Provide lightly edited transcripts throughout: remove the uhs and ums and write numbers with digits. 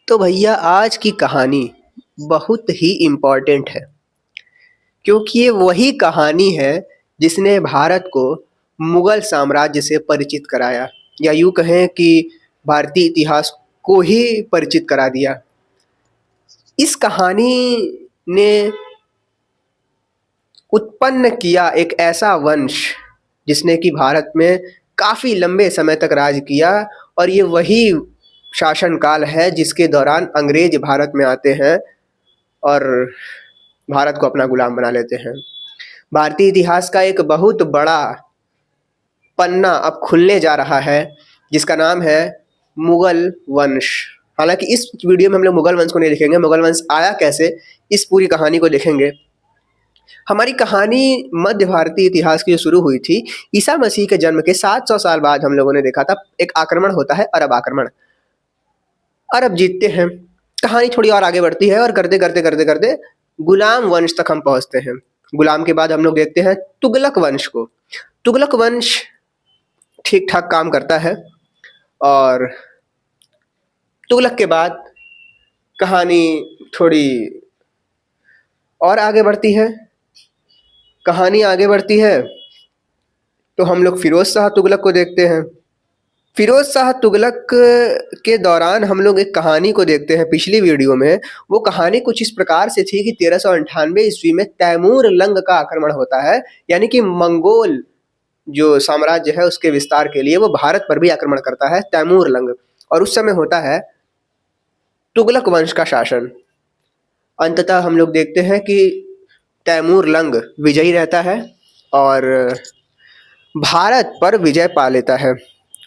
तो भैया आज की कहानी बहुत ही इम्पोर्टेंट है क्योंकि ये वही कहानी है जिसने भारत को मुगल साम्राज्य से परिचित कराया या यूँ कहें कि भारतीय इतिहास को ही परिचित करा दिया। इस कहानी ने उत्पन्न किया एक ऐसा वंश जिसने कि भारत में काफ़ी लंबे समय तक राज किया और ये वही शासनकाल है जिसके दौरान अंग्रेज भारत में आते हैं और भारत को अपना गुलाम बना लेते हैं। भारतीय इतिहास का एक बहुत बड़ा पन्ना अब खुलने जा रहा है जिसका नाम है मुगल वंश। हालांकि इस वीडियो में हम लोग मुगल वंश को नहीं देखेंगे, मुगल वंश आया कैसे इस पूरी कहानी को देखेंगे। हमारी कहानी मध्य भारतीय इतिहास की जो शुरू हुई थी ईसा मसीह के जन्म के 700 साल बाद हम लोगों ने देखा था एक आक्रमण होता है, अरब आक्रमण। अरब जीतते हैं, कहानी थोड़ी और आगे बढ़ती है और करते करते करते करते गुलाम वंश तक हम पहुंचते हैं। गुलाम के बाद हम लोग देखते हैं तुगलक वंश को। तुगलक वंश ठीक ठाक काम करता है और तुगलक के बाद कहानी थोड़ी और आगे बढ़ती है। कहानी आगे बढ़ती है तो हम लोग फिरोज शाह तुगलक को देखते हैं। फिरोज शाह तुगलक के दौरान हम लोग एक कहानी को देखते हैं पिछली वीडियो में। वो कहानी कुछ इस प्रकार से थी कि 1398 ईस्वी में तैमूर लंग का आक्रमण होता है, यानी कि मंगोल जो साम्राज्य है उसके विस्तार के लिए वो भारत पर भी आक्रमण करता है तैमूर लंग, और उस समय होता है तुगलक वंश का शासन। अंततः हम लोग देखते हैं कि तैमूर लंग विजयी रहता है और भारत पर विजय पा लेता है,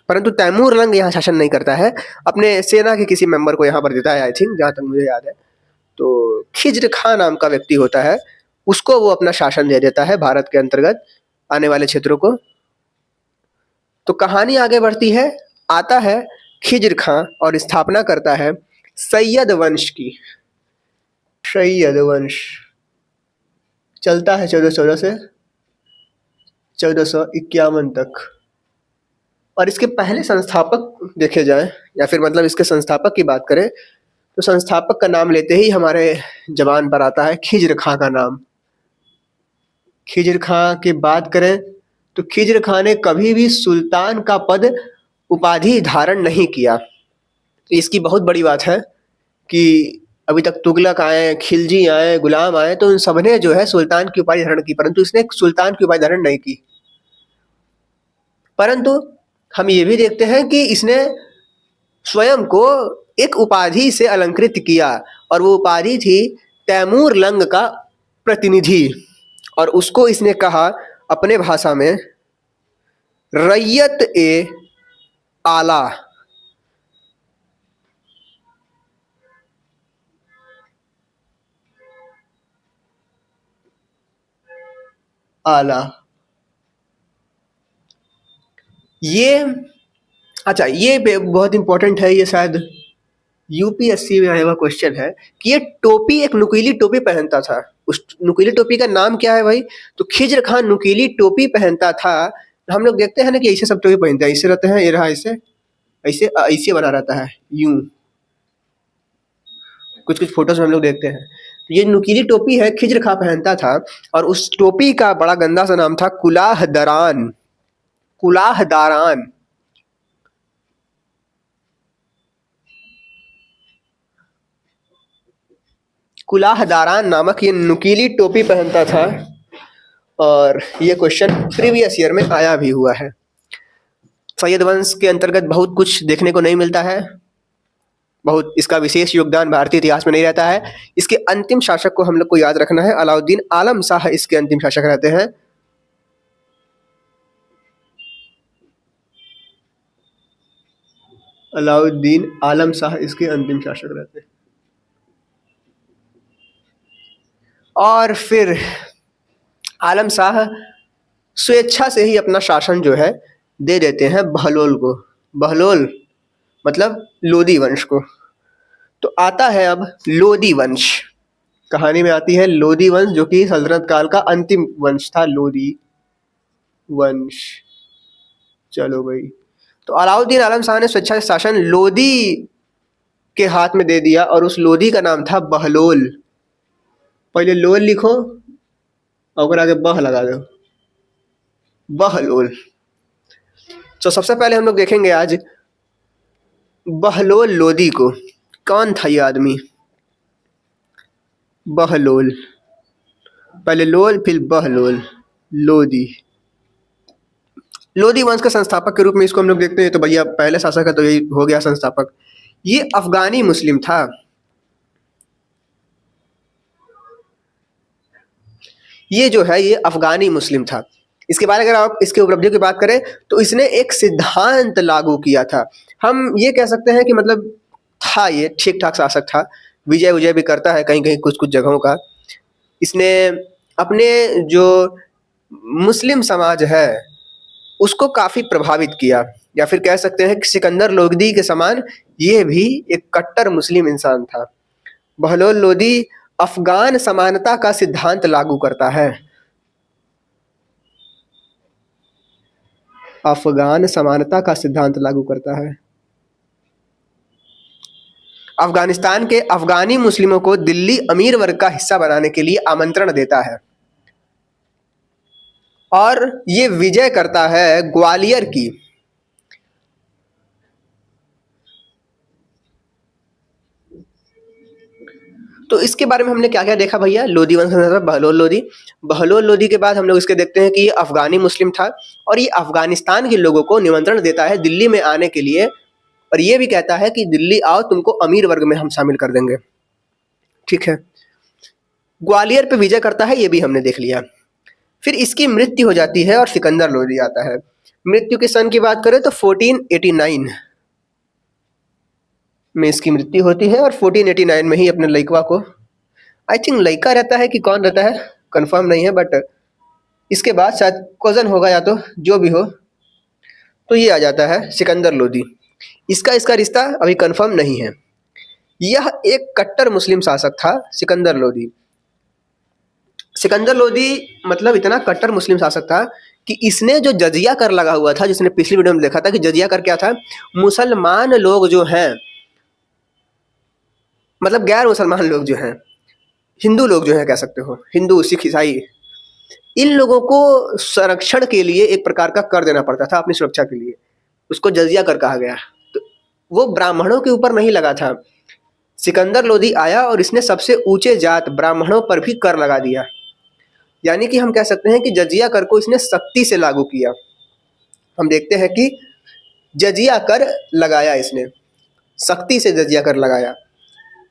परंतु तैमूर लंग यहाँ शासन नहीं करता है, अपने सेना के किसी मेंबर को यहाँ पर देता है, आई थिंक जहाँ तक मुझे याद है। तो खिज्र खां नाम का व्यक्ति होता है, उसको वो अपना शासन दे देता है भारत के अंतर्गत आने वाले क्षेत्रों को। तो कहानी आगे बढ़ती है, आता है खिज्र खां और स्थापना करता है सैयद वंश की। सैयद वंश चलता है 1414 से 1451 तक। और इसके पहले संस्थापक देखे जाएं या फिर मतलब इसके संस्थापक की बात करें तो संस्थापक का नाम लेते ही हमारे जबान पर आता है खिज्र खां का नाम। खिज्र खां की बात करें तो खिज्र खां ने कभी भी सुल्तान का पद उपाधि धारण नहीं किया। इसकी बहुत बड़ी बात है कि अभी तक तुगलक आए, खिलजी आए, गुलाम आए, तो उन सबने जो है सुल्तान की उपाधि धारण की, परंतु इसने सुल्तान की उपाधि धारण नहीं की। परंतु हम ये भी देखते हैं कि इसने स्वयं को एक उपाधि से अलंकृत किया और वो उपाधि थी तैमूर लंग का प्रतिनिधि, और उसको इसने कहा अपने भाषा में रैयत ए आला। आला ये अच्छा, ये बहुत इंपॉर्टेंट है, ये शायद यूपीएससी में आया हुआ क्वेश्चन है कि ये टोपी एक नुकीली टोपी पहनता था। उस नुकीली टोपी का नाम क्या है भाई? तो खिज्र खां नुकीली टोपी पहनता था। हम लोग देखते हैं ना कि ऐसे सब टोपी पहनते हैं, ऐसे रहते हैं, ये रहा ऐसे, ऐसे ऐसे बना रहता है यूं, कुछ कुछ फोटोज में हम लोग देखते हैं। तो ये नुकीली टोपी है, खिज्र खां पहनता था और उस टोपी का बड़ा गंदा सा नाम था कुलाह दरान। कुलाह दारान। कुलाह दारान नामक ये नुकीली टोपी पहनता था और ये क्वेश्चन प्रीवियस ईयर में आया भी हुआ है। सैयद वंश के अंतर्गत बहुत कुछ देखने को नहीं मिलता है, बहुत इसका विशेष योगदान भारतीय इतिहास में नहीं रहता है। इसके अंतिम शासक को हम लोग को याद रखना है, अलाउद्दीन आलम शाह इसके अंतिम शासक रहते हैं। अलाउद्दीन आलम शाह इसके अंतिम शासक रहते हैं। और फिर आलम शाह स्वेच्छा से ही अपना शासन जो है दे देते हैं बहलोल को। बहलोल मतलब लोदी वंश को। तो आता है अब लोदी वंश। कहानी में आती है लोदी वंश, जो कि सल्तनत काल का अंतिम वंश था, लोदी वंश। चलो भाई, तो अलाउद्दीन आलम शाह ने स्वेच्छा से शासन लोदी के हाथ में दे दिया और उस लोधी का नाम था बहलोल। पहले लोल लिखो और ओकरा आगे बह लगा दो, बहलोल। तो सबसे पहले हम लोग देखेंगे आज बहलोल लोधी को। कौन था ये आदमी? बहलोल, पहले लोल फिर बहलोल, लोधी। लोधी वंश के संस्थापक के रूप में इसको हम लोग देखते हैं। तो भैया पहले शासक है तो यही हो गया संस्थापक। ये अफगानी मुस्लिम था। ये जो है ये अफगानी मुस्लिम था। इसके बाद अगर आप इसके उपलब्धियों की बात करें तो इसने एक सिद्धांत लागू किया था। हम ये कह सकते हैं कि मतलब था ये ठीक ठाक शासक था। विजय विजय भी करता है कहीं कहीं कुछ कुछ जगहों का। इसने अपने जो मुस्लिम समाज है उसको काफी प्रभावित किया, या फिर कह सकते हैं कि सिकंदर लोदी के समान ये भी एक कट्टर मुस्लिम इंसान था। बहलोल लोदी अफगान समानता का सिद्धांत लागू करता है। अफगान समानता का सिद्धांत लागू करता है। अफगानिस्तान के अफगानी मुस्लिमों को दिल्ली अमीर वर्ग का हिस्सा बनाने के लिए आमंत्रण देता है और ये विजय करता है ग्वालियर की। तो इसके बारे में हमने क्या क्या देखा भैया? लोधी वंश का बहलोल लोधी। बहलोल लोधी के बाद हम लोग इसके देखते हैं कि ये अफगानी मुस्लिम था और ये अफगानिस्तान के लोगों को निमंत्रण देता है दिल्ली में आने के लिए, और ये भी कहता है कि दिल्ली आओ, तुमको अमीर वर्ग में हम शामिल कर देंगे। ठीक है, ग्वालियर पे विजय करता है, ये भी हमने देख लिया। फिर इसकी मृत्यु हो जाती है और सिकंदर लोधी आता है। मृत्यु के सन की बात करें तो 1489 में इसकी मृत्यु होती है और 1489 में ही अपने लड़का को, आई थिंक लड़का रहता है कि कौन रहता है कंफर्म नहीं है, बट इसके बाद शायद कजन होगा या तो जो भी हो, तो ये आ जाता है सिकंदर लोधी। इसका इसका रिश्ता अभी कंफर्म नहीं है। यह एक कट्टर मुस्लिम शासक था सिकंदर लोधी। सिकंदर लोधी मतलब इतना कट्टर मुस्लिम शासक था कि इसने जो जजिया कर लगा हुआ था, जिसने पिछली वीडियो में देखा था कि जजिया कर क्या था, मुसलमान लोग जो हैं, मतलब गैर मुसलमान लोग जो हैं, हिंदू लोग जो हैं कह सकते हो, हिंदू सिख ईसाई, इन लोगों को संरक्षण के लिए एक प्रकार का कर देना पड़ता था अपनी सुरक्षा के लिए, उसको जजिया कर कहा गया। तो वो ब्राह्मणों के ऊपर नहीं लगा था। सिकंदर लोधी आया और इसने सबसे ऊंचे जात ब्राह्मणों पर भी कर लगा दिया। यानी कि हम कह सकते हैं कि जजिया कर को इसने सख्ती से लागू किया। हम देखते हैं कि जजिया कर लगाया इसने, सख्ती से जजिया कर लगाया।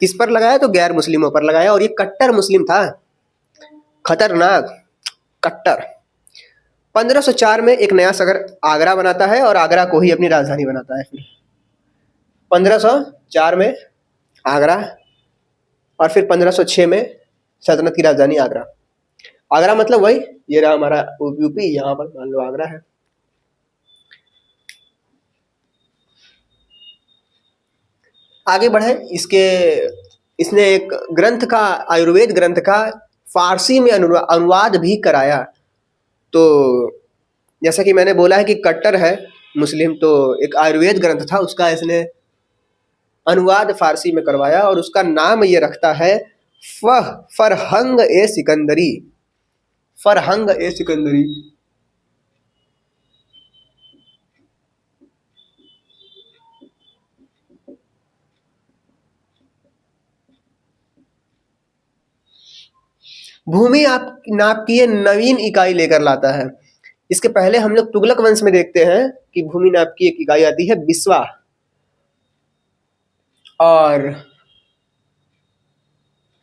किस पर लगाया? तो गैर मुस्लिमों पर लगाया, और ये कट्टर मुस्लिम था, खतरनाक कट्टर। 1504 में एक नया शहर आगरा बनाता है और आगरा को ही अपनी राजधानी बनाता है। फिर 1504 में आगरा और फिर 1506 में सल्तनत की राजधानी आगरा। आगरा मतलब वही, ये रहा हमारा यूपी, यहाँ पर मान लो आगरा है। आगे बढ़े, इसने एक ग्रंथ का, आयुर्वेद ग्रंथ का फारसी में अनुवाद भी कराया। तो जैसा कि मैंने बोला है कि कट्टर है मुस्लिम, तो एक आयुर्वेद ग्रंथ था उसका इसने अनुवाद फारसी में करवाया और उसका नाम ये रखता है फरहंग ए सिकंदरी। फरहंग ए सिकंदरी। भूमि आप नाप की ये नवीन इकाई लेकर लाता है। इसके पहले हम लोग तुगलक वंश में देखते हैं कि भूमि नाप की एक इकाई आती है बिस्वा, और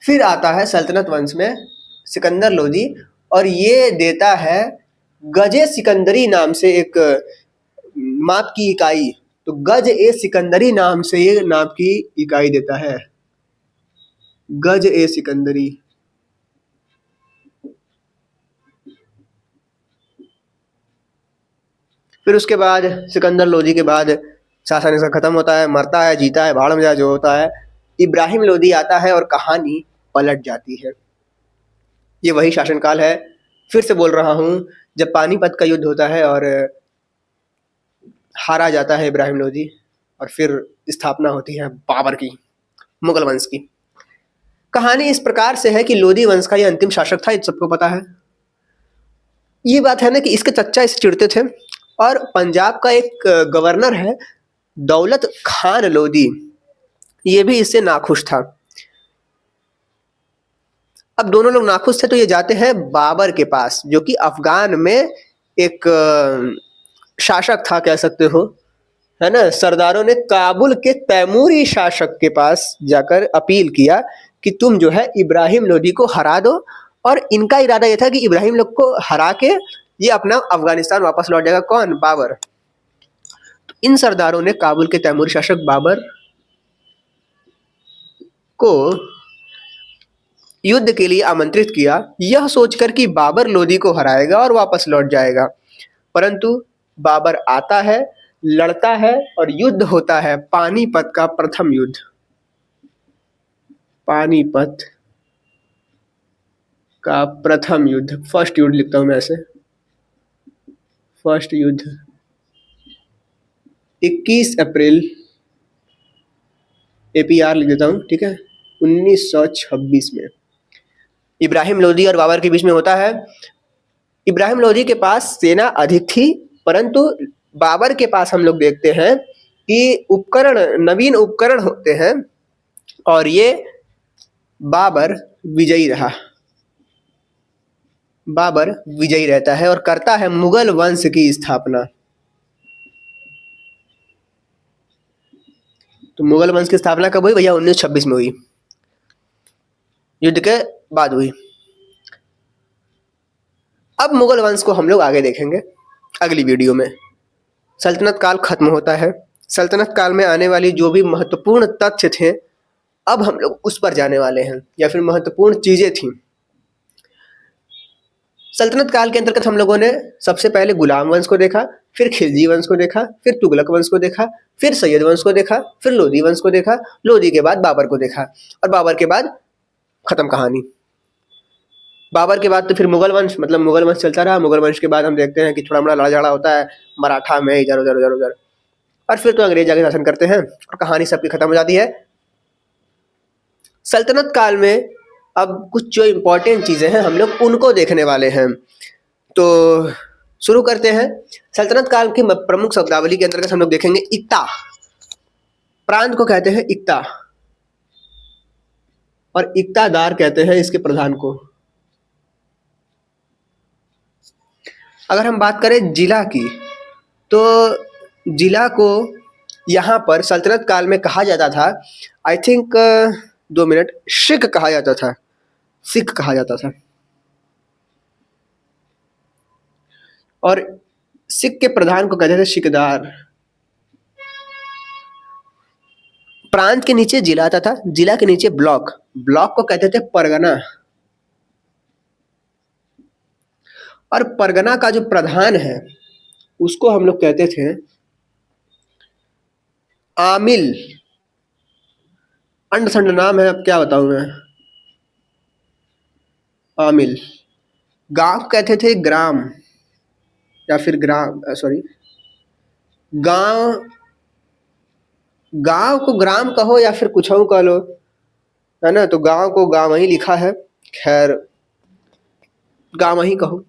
फिर आता है सल्तनत वंश में सिकंदर लोधी, और ये देता है गजे सिकंदरी नाम से एक माप की इकाई। तो गज ए सिकंदरी नाम से ये नाप की इकाई देता है, गज ए सिकंदरी। फिर उसके बाद सिकंदर लोधी के बाद शासन इसका खत्म होता है, मरता है, जीता है, भाड़ में जो होता है। इब्राहिम लोधी आता है और कहानी पलट जाती है। ये वही शासनकाल है, फिर से बोल रहा हूँ, जब पानीपत का युद्ध होता है और हारा जाता है इब्राहिम लोधी, और फिर स्थापना होती है बाबर की। मुगल वंश की। कहानी इस प्रकार से है कि लोधी वंश का ये अंतिम शासक था, ये सबको पता है। ये बात है ना कि इसके चच्चा इससे चिढ़ते थे, और पंजाब का एक गवर्नर है दौलत खान लोधी, ये भी इससे नाखुश था। अब दोनों लोग नाखुश थे तो ये जाते हैं बाबर के पास, जो कि अफगान में एक शासक था कह सकते हो, है ना। सरदारों ने काबुल के तैमूरी शासक के पास जाकर अपील किया कि तुम जो है इब्राहिम लोधी को हरा दो, और इनका इरादा ये था कि इब्राहिम लोग को हरा के ये अपना अफगानिस्तान वापस लौट जाएगा। कौन? बाबर। तो इन सरदारों ने काबुल के तैमूरी शासक बाबर को युद्ध के लिए आमंत्रित किया, यह सोचकर कि बाबर लोधी को हराएगा और वापस लौट जाएगा। परंतु बाबर आता है, लड़ता है और युद्ध होता है, पानीपत का प्रथम युद्ध। पानीपत का प्रथम युद्ध, फर्स्ट युद्ध लिखता हूं मैं ऐसे, फर्स्ट युद्ध 21 अप्रैल, एपीआर लिख देता हूं, ठीक है, 1926 में इब्राहिम लोधी और बाबर के बीच में होता है। इब्राहिम लोधी के पास सेना अधिक थी, परंतु बाबर के पास हम लोग देखते हैं कि उपकरण, नवीन उपकरण होते हैं, और ये बाबर विजयी रहा। बाबर विजयी रहता है और करता है मुगल वंश की स्थापना। तो मुगल वंश की स्थापना कब हुई भैया? 1926 में हुई, युद्ध के बाद हुई। अब मुगल वंश को हम लोग आगे देखेंगे अगली वीडियो में। सल्तनत काल खत्म होता है। सल्तनत काल में आने वाली जो भी महत्वपूर्ण तथ्य थे, अब हम लोग उस पर जाने वाले हैं, या फिर महत्वपूर्ण चीजें थी। सल्तनत काल के अंतर्गत हम लोगों ने सबसे पहले गुलाम वंश को देखा, फिर खिलजी वंश को देखा, फिर तुगलक वंश को देखा, फिर सैयद वंश को देखा, फिर लोधी वंश को देखा, लोधी के बाद बाबर को देखा, और बाबर के बाद खत्म कहानी। बाबर के बाद तो फिर मुगल वंश, मतलब मुगल वंश चलता रहा। मुगल वंश के बाद हम देखते हैं कि थोड़ा बड़ा लड़ा झगड़ा होता है मराठा में, इधर उधर उधर उधर, और फिर तो अंग्रेज आके शासन करते हैं और कहानी सबकी खत्म हो जाती है। सल्तनत काल में अब कुछ जो इम्पोर्टेंट चीजें हैं हम लोग उनको देखने वाले हैं। तो शुरू करते हैं। सल्तनत काल की प्रमुख शब्दावली के अंतर्गत हम लोग देखेंगे इक्ता। प्रांत को कहते हैं इक्ता, और इक्तादार कहते हैं इसके प्रधान को। अगर हम बात करें जिला की, तो जिला को यहाँ पर सल्तनत काल में कहा जाता था, आई थिंक 2 मिनट, सिख कहा जाता था, सिख कहा जाता था। और सिख के प्रधान को कहते थे सिकदार। प्रांत के नीचे जिला आता था, जिला के नीचे ब्लॉक, ब्लॉक को कहते थे परगना, और परगना का जो प्रधान है उसको हम लोग कहते थे आमिल। अंड संड नाम है, अब क्या बताऊं मैं। आमिल। गांव कहते थे ग्राम, या फिर ग्राम, सॉरी, गांव, गांव को ग्राम कहो या फिर कुछ कह लो, है ना। तो गांव को गांव ही लिखा है, खैर गांव ही कहो।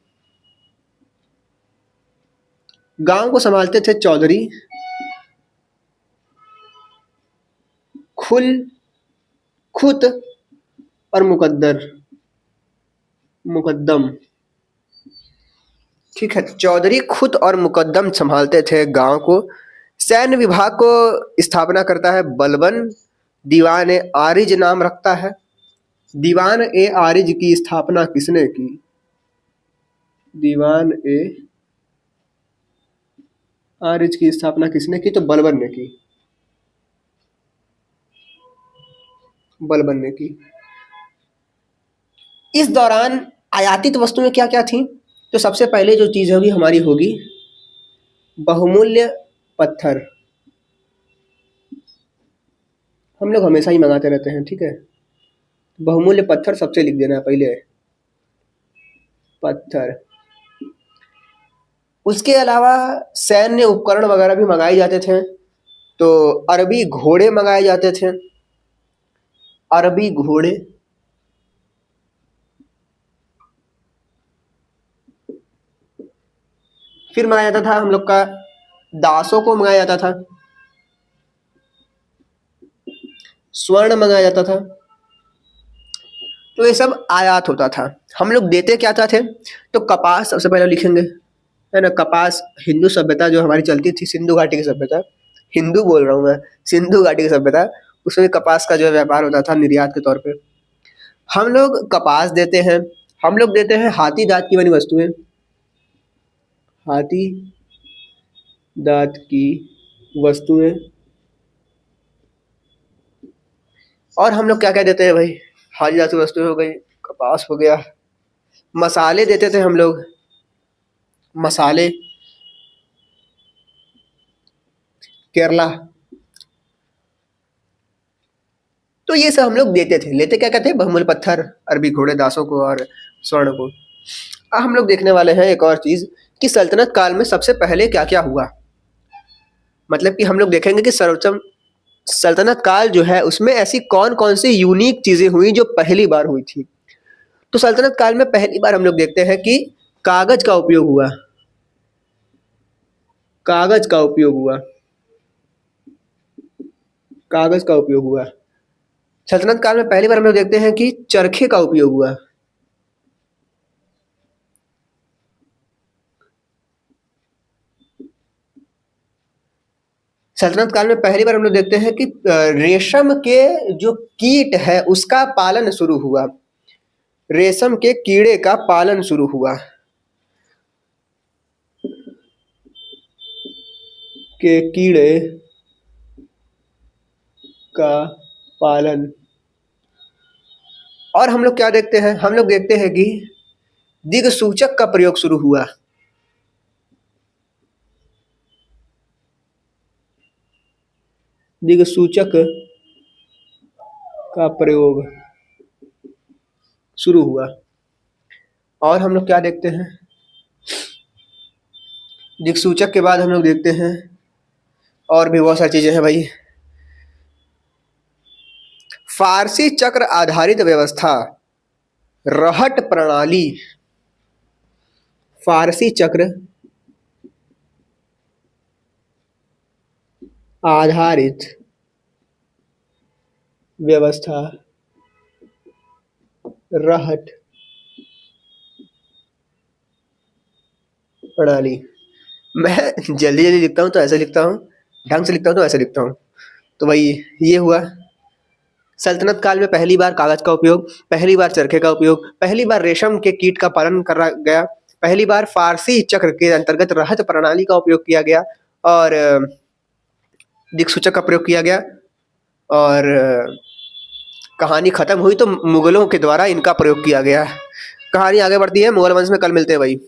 गांव को संभालते थे चौधरी, खुल, खुत और मुकद्दर, मुकद्दम, ठीक है। चौधरी, खुत और मुकद्दम संभालते थे गांव को। सैन्य विभाग को स्थापना करता है बलबन। दीवान ए आरिज नाम रखता है। दीवान ए आरिज की स्थापना किसने की? दीवान ए आरिज की स्थापना किसने की? तो बलबन ने की, बलबन ने की। इस दौरान आयातित वस्तुएं क्या क्या थी? तो सबसे पहले जो चीज होगी हमारी होगी बहुमूल्य पत्थर। हम लोग हमेशा ही मंगाते रहते हैं, ठीक है। बहुमूल्य पत्थर सबसे लिख देना पहले, पत्थर। उसके अलावा सैन्य उपकरण वगैरह भी मंगाए जाते थे। तो अरबी घोड़े मंगाए जाते थे, अरबी घोड़े, फिर मंगाया जाता था हम लोग का दासों को मंगाया जाता था, स्वर्ण मंगाया जाता था। तो ये सब आयात होता था। हम लोग देते क्या थे? तो कपास सबसे पहले लिखेंगे, है ना। कपास, हिंदू सभ्यता जो हमारी चलती थी, सिंधु घाटी की सभ्यता, हिंदू बोल रहा हूँ मैं, सिंधु घाटी की सभ्यता, उसमें कपास का जो है व्यापार होता था निर्यात के तौर पे। हम लोग कपास देते हैं, हम लोग देते हैं हाथी दांत की बनी वस्तुएं, हाथी दांत की वस्तुएं। और हम लोग क्या क्या देते हैं भाई? हाथी दांत की वस्तुएं हो गई, कपास हो गया। मसाले देते थे हम लोग, मसाले, केरला। तो ये सब हम लोग देते थे। लेते क्या क्या थे? बहुमूल्य पत्थर, अरबी घोड़े, दासों को और स्वर्ण को। अब हम लोग देखने वाले हैं एक और चीज कि सल्तनत काल में सबसे पहले क्या क्या हुआ। मतलब कि हम लोग देखेंगे कि सर्वोच्च सल्तनत काल जो है उसमें ऐसी कौन कौन सी यूनिक चीजें हुई जो पहली बार हुई थी। तो सल्तनत काल में पहली बार हम लोग देखते हैं कि कागज का उपयोग हुआ, कागज का उपयोग हुआ, कागज का उपयोग हुआ। सल्तनत काल में पहली बार हम लोग देखते हैं कि चरखे का उपयोग हुआ। सल्तनत काल में पहली बार हम लोग देखते हैं कि रेशम के जो कीट है उसका पालन शुरू हुआ, रेशम के कीड़े का पालन शुरू हुआ, के कीड़े का पालन। और हम लोग क्या देखते हैं? हम लोग देखते हैं कि दिक्सूचक का प्रयोग शुरू हुआ, दिक्सूचक का प्रयोग शुरू हुआ। और हम लोग क्या देखते हैं? दिक्सूचक के बाद हम लोग देखते हैं और भी बहुत सारी चीजें हैं भाई। फारसी चक्र आधारित व्यवस्था, रहट प्रणाली, फारसी चक्र आधारित व्यवस्था, रहट प्रणाली। मैं जल्दी जल्दी लिखता हूँ तो ऐसे लिखता हूँ, ढंग से लिखता हूँ तो ऐसे लिखता हूँ। तो भाई ये हुआ सल्तनत काल में पहली बार कागज का उपयोग, पहली बार चरखे का उपयोग, पहली बार रेशम के कीट का पालन करा गया, पहली बार फारसी चक्र के अंतर्गत रहत प्रणाली का उपयोग किया गया, और दिक्सूचक का प्रयोग किया गया। और कहानी खत्म हुई तो मुगलों के द्वारा इनका प्रयोग किया गया। कहानी आगे बढ़ती है, मुगल वंश में कल मिलते हैं भाई।